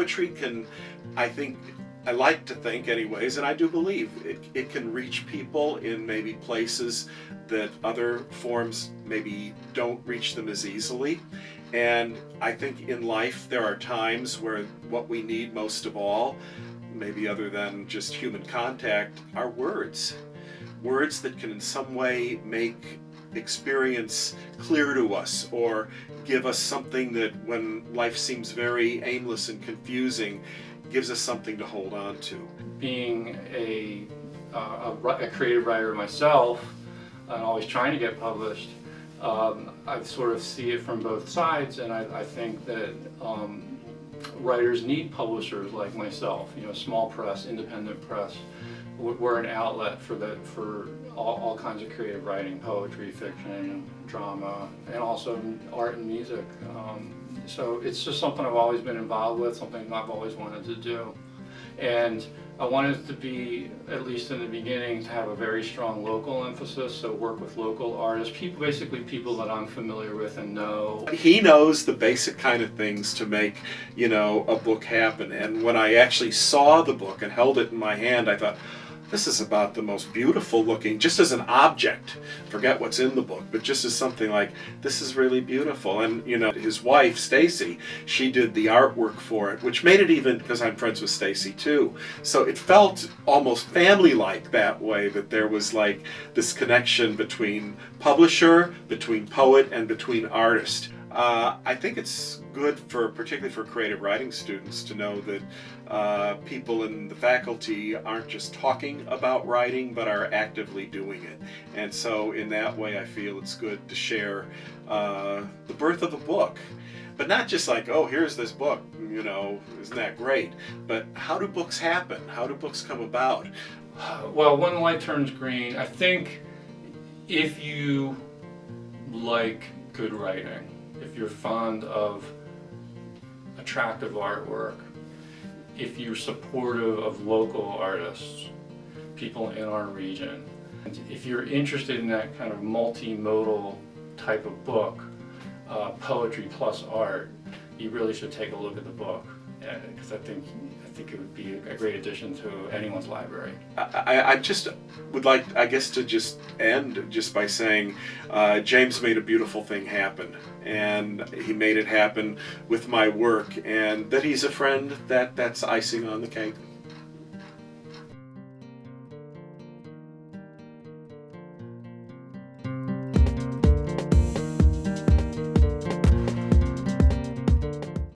poetry can, I think, I like to think anyways, and I do believe it can reach people in maybe places that other forms maybe don't reach them as easily. And I think in life there are times where what we need most of all, maybe other than just human contact, are words. Words that can in some way make experience clear to us, or give us something that when life seems very aimless and confusing, gives us something to hold on to. Being a creative writer myself, and always trying to get published, I sort of see it from both sides, and I think that writers need publishers like myself, small press, independent press. We're an outlet for all kinds of creative writing, poetry, fiction, drama, and also art and music. So it's just something I've always been involved with, something I've always wanted to do. And I wanted to be, at least in the beginning, to have a very strong local emphasis, so work with local artists, basically people that I'm familiar with and know. He knows the basic kind of things to make, a book happen. And when I actually saw the book and held it in my hand, I thought, this is about the most beautiful looking, just as an object, forget what's in the book, but just as something like, this is really beautiful. And his wife, Stacy, she did the artwork for it, which made it, even because I'm friends with Stacy too, so it felt almost family-like that way, that there was like this connection between publisher, between poet, and between artist. I think it's good particularly for creative writing students, to know that people in the faculty aren't just talking about writing, but are actively doing it. And so in that way, I feel it's good to share the birth of a book. But not just like, oh, here's this book, isn't that great? But how do books happen? How do books come about? Well, When the Light Turns Green, I think if you like good writing, if you're fond of attractive artwork, if you're supportive of local artists, people in our region, and if you're interested in that kind of multimodal type of book, poetry plus art, you really should take a look at the book, because I think it would be a great addition to anyone's library. I just would like, I guess, to just end just by saying James made a beautiful thing happen, and he made it happen with my work, and that he's a friend, that's icing on the cake.